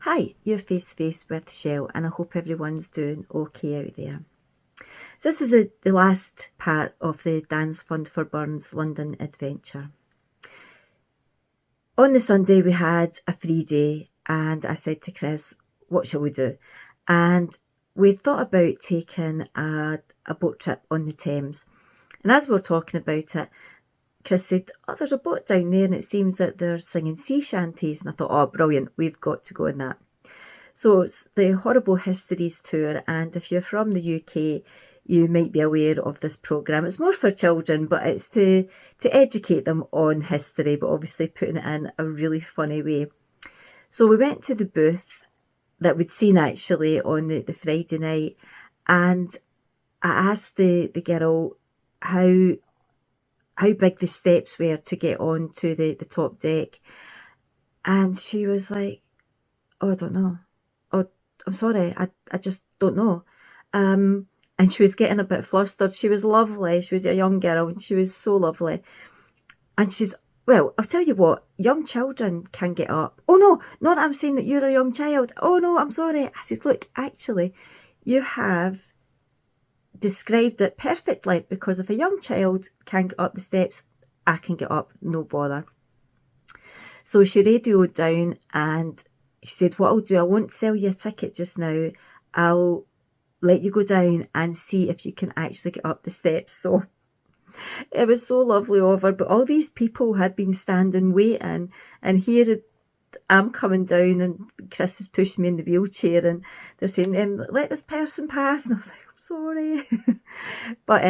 Hi, you're face to face with Shell, and I hope everyone's doing okay out there. So this is the last part of the Dance Fund for Burns London adventure. On the Sunday we had a free day and I said to Chris, what shall we do? And we thought about taking a boat trip on the Thames. And as we were talking about it, Chris said, oh, there's a boat down there and it seems that they're singing sea shanties. And I thought, oh, brilliant, we've got to go on that. So it's the Horrible Histories tour, and if you're from the UK, you might be aware of this programme. It's more for children, but it's to educate them on history, but obviously putting it in a really funny way. So we went to the booth that we'd seen actually on the Friday night, and I asked the girl how big the steps were to get on to the top deck. And she was like, oh, I don't know. Oh, I'm sorry, I just don't know. And she was getting a bit flustered. She was lovely. She was a young girl and she was so lovely. And she's, well, I'll tell you what, young children can get up. Oh no, not that I'm saying that you're a young child. Oh no, I'm sorry. I said, look, actually, you have described it perfectly, because if a young child can get up the steps, I can get up, no bother. So she radioed down and she said, what I'll do, I won't sell you a ticket just now. I'll let you go down and see if you can actually get up the steps. So it was so lovely of her, but all these people had been standing waiting, and here I'm coming down and Chris is pushing me in the wheelchair and they're saying, let this person pass. And I was like, I'm sorry. But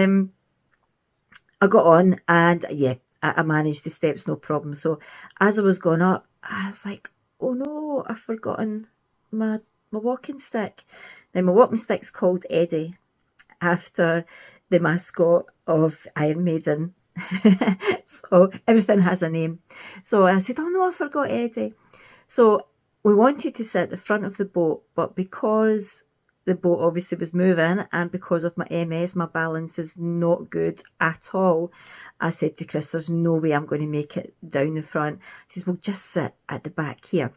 I got on and yeah, I managed the steps, no problem. So as I was going up, I was like, oh no, I've forgotten my walking stick. Now my walking stick's called Eddie, after the mascot of Iron Maiden. So everything has a name. So I said, oh no, I forgot Eddie. So we wanted to sit at the front of the boat, but because the boat obviously was moving and because of my MS, my balance is not good at all, I said to Chris, there's no way I'm going to make it down the front. He says, well, just sit at the back here.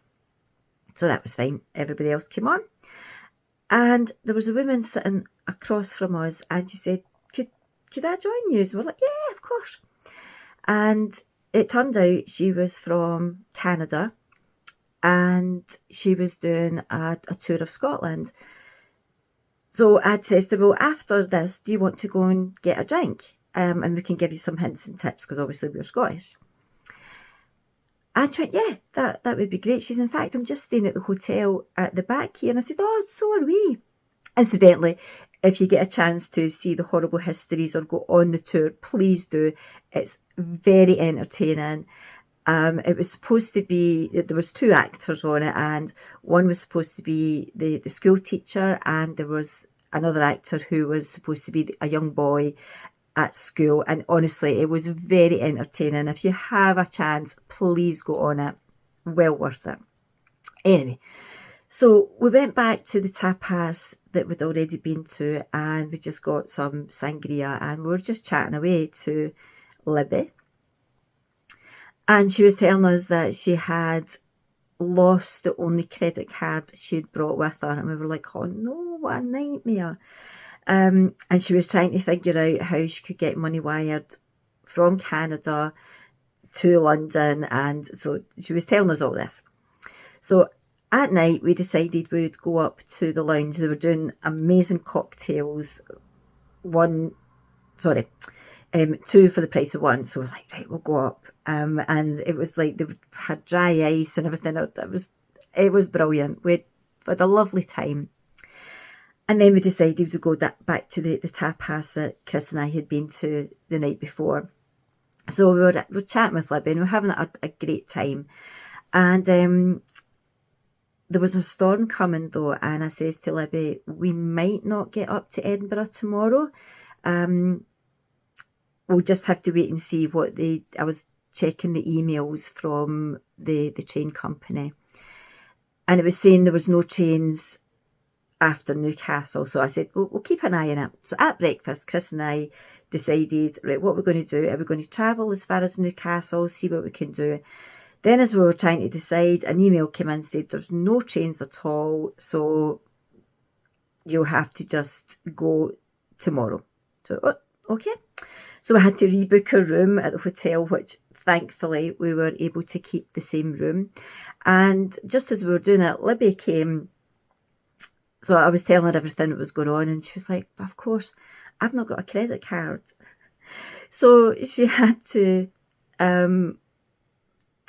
So that was fine. Everybody else came on. And there was a woman sitting across from us and she said, could I join you? So we're like, yeah, of course. And it turned out she was from Canada and she was doing a tour of Scotland. So I'd said to her, well, after this, do you want to go and get a drink? And we can give you some hints and tips, because obviously we're Scottish. And she went, yeah, that would be great. She's, in fact, I'm just staying at the hotel at the back here. And I said, oh, so are we. Incidentally, if you get a chance to see the Horrible Histories or go on the tour, please do. It's very entertaining. It was supposed to be, there was two actors on it, and one was supposed to be the school teacher, and there was another actor who was supposed to be a young boy at school. And honestly, it was very entertaining. If you have a chance, please go on it. Well worth it. Anyway, so we went back to the tapas that we'd already been to, and we just got some sangria, and we were just chatting away to Libby. And she was telling us that she had lost the only credit card she'd brought with her. And we were like, oh no, what a nightmare. And she was trying to figure out how she could get money wired from Canada to London. And so she was telling us all this. So at night, we decided we would go up to the lounge. They were doing amazing cocktails. Two for the price of one. So we're like, right, we'll go up. And it was like they had dry ice and everything. It was brilliant. We had a lovely time. And then we decided to go back to the tapas that Chris and I had been to the night before. So we were chatting with Libby and we were having a great time. And there was a storm coming though, and I says to Libby, we might not get up to Edinburgh tomorrow. We'll just have to wait and see I was checking the emails from the train company, and it was saying there was no trains after Newcastle. So I said, we'll keep an eye on it. So at breakfast, Chris and I decided, right, what we're going to do, are we going to travel as far as Newcastle, see what we can do? Then as we were trying to decide, an email came in and said there's no trains at all, so you'll have to just go tomorrow. So, okay. So we had to rebook a room at the hotel, which thankfully we were able to keep the same room. And just as we were doing it, Libby came. So I was telling her everything that was going on, and she was like, of course, I've not got a credit card. So she had to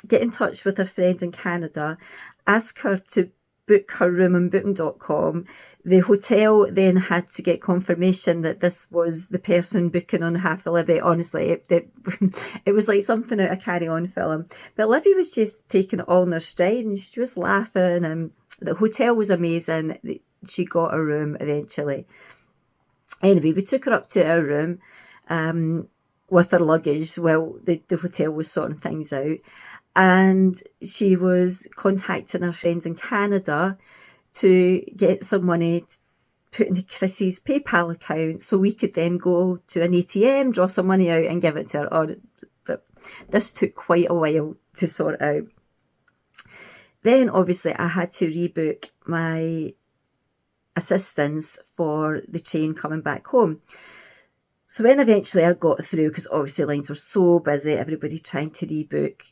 get in touch with her friend in Canada, ask her to book her room on booking.com. The hotel then had to get confirmation that this was the person booking on behalf of Libby. Honestly, it was like something out of a Carry On film. But Libby was just taking it all in her stride, and she was laughing, and the hotel was amazing. She got a room eventually. Anyway, we took her up to our room with her luggage while the hotel was sorting things out. And she was contacting her friends in Canada to get some money put into Chrissy's PayPal account so we could then go to an ATM, draw some money out and give it to her. But this took quite a while to sort out. Then obviously I had to rebook my assistance for the train coming back home. So when eventually I got through, because obviously lines were so busy, everybody trying to rebook,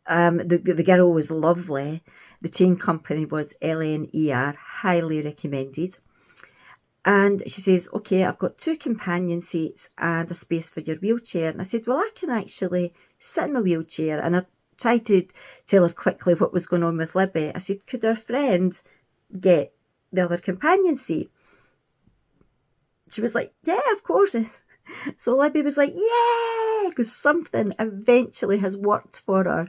the girl was lovely. The train company was LNER, highly recommended. And she says, okay, I've got 2 companion seats and a space for your wheelchair. And I said, well, I can actually sit in my wheelchair. And I tried to tell her quickly what was going on with Libby. I said, could her friend get the other companion seat? She was like, yeah, of course. So Libby was like, yeah, because something eventually has worked for her.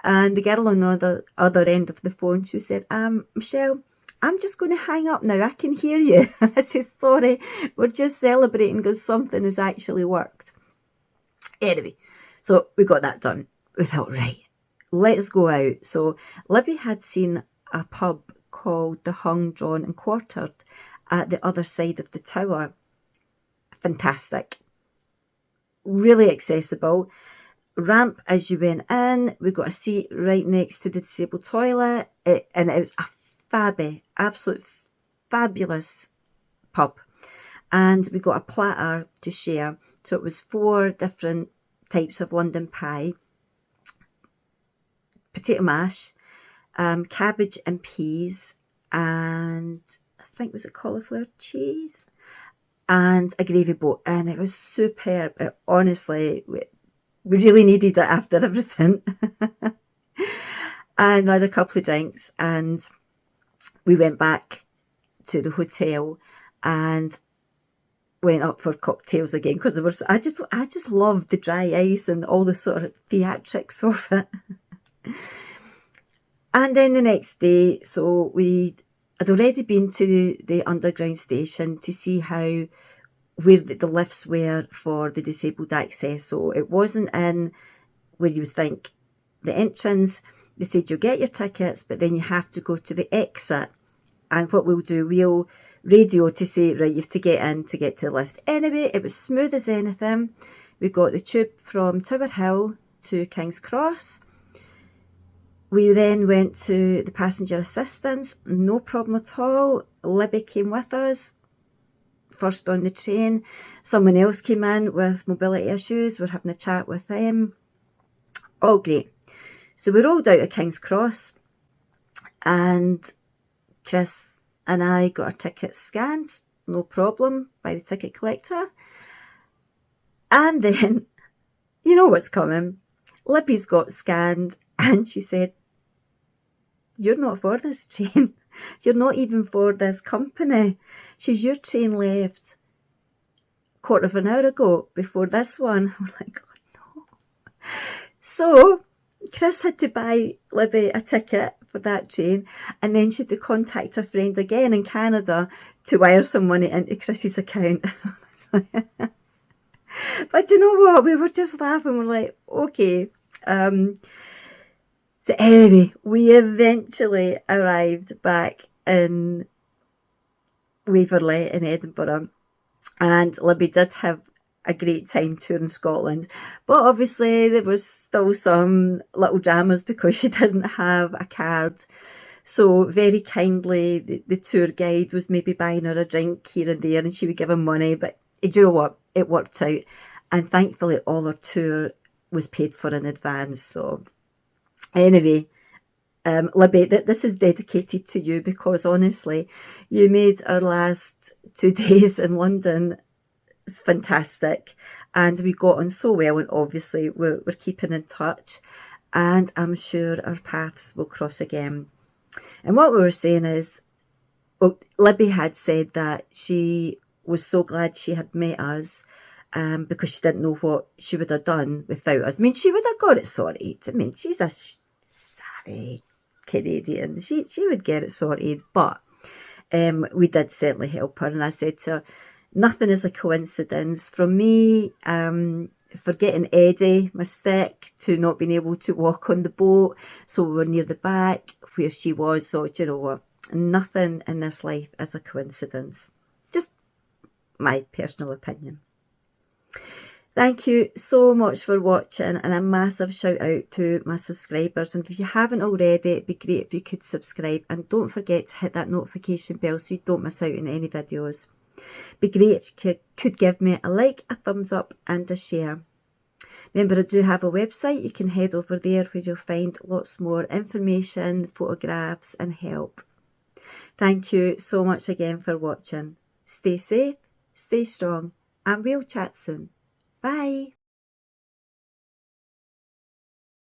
And the girl on the other end of the phone, she said, Michelle, I'm just going to hang up now. I can hear you. And I said, sorry, we're just celebrating because something has actually worked. Anyway, so we got that done. We thought, right, let's go out. So Libby had seen a pub called the Hung, Drawn and Quartered at the other side of the tower. Fantastic. Really accessible. Ramp as you went in. We got a seat right next to the disabled toilet. And it was a absolute fabulous pub. And we got a platter to share. So it was 4 different types of London pie. Potato mash, cabbage and peas, and I think was it cauliflower cheese, and a gravy boat, and it was superb. Honestly, we really needed it after everything. And I had a couple of drinks, and we went back to the hotel and went up for cocktails again because there was. I just loved the dry ice and all the sort of theatrics of it. And then the next day, so we had already been to the underground station to see where the lifts were for the disabled access. So it wasn't in where you would think the entrance. They said you'll get your tickets, but then you have to go to the exit. And what we'll do, we'll radio to say, right, you have to get in to get to the lift. Anyway, it was smooth as anything. We got the tube from Tower Hill to King's Cross. We then went to the passenger assistance, no problem at all. Libby came with us, first on the train. Someone else came in with mobility issues. We're having a chat with them. All great. So we rolled out of King's Cross, and Chris and I got our tickets scanned, no problem, by the ticket collector. And then, you know what's coming. Libby's got scanned, and she said, you're not for this train. You're not even for this company. She's your train left a quarter of an hour ago before this one. We're like, oh no. So Chris had to buy Libby a ticket for that train, and then she had to contact her friend again in Canada to wire some money into Chrissy's account. But you know what? We were just laughing. We're like, okay. So anyway, we eventually arrived back in Waverley in Edinburgh, and Libby did have a great time touring Scotland. But obviously there was still some little dramas because she didn't have a card. So very kindly, the tour guide was maybe buying her a drink here and there and she would give him money. But do you know what? It worked out. And thankfully all her tour was paid for in advance. So anyway, Libby, this is dedicated to you because honestly, you made our last 2 days in London fantastic, and we got on so well, and obviously we're keeping in touch, and I'm sure our paths will cross again. And what we were saying is, well, Libby had said that she was so glad she had met us, because she didn't know what she would have done without us. I mean, she would have got it sorted. I mean, she's a savvy Canadian. She would get it sorted, but we did certainly help her. And I said to her, nothing is a coincidence. From me forgetting Eddie, my stick, to not being able to walk on the boat, so we were near the back where she was. So, do you know what? Nothing in this life is a coincidence. Just my personal opinion. Thank you so much for watching, and a massive shout out to my subscribers. And if you haven't already, it'd be great if you could subscribe, and don't forget to hit that notification bell so you don't miss out on any videos. Be great if you could give me a like, a thumbs up and a share. Remember, I do have a website. You can head over there where you'll find lots more information, photographs and help. Thank you so much again for watching. Stay safe, stay strong, and we'll chat soon. Bye.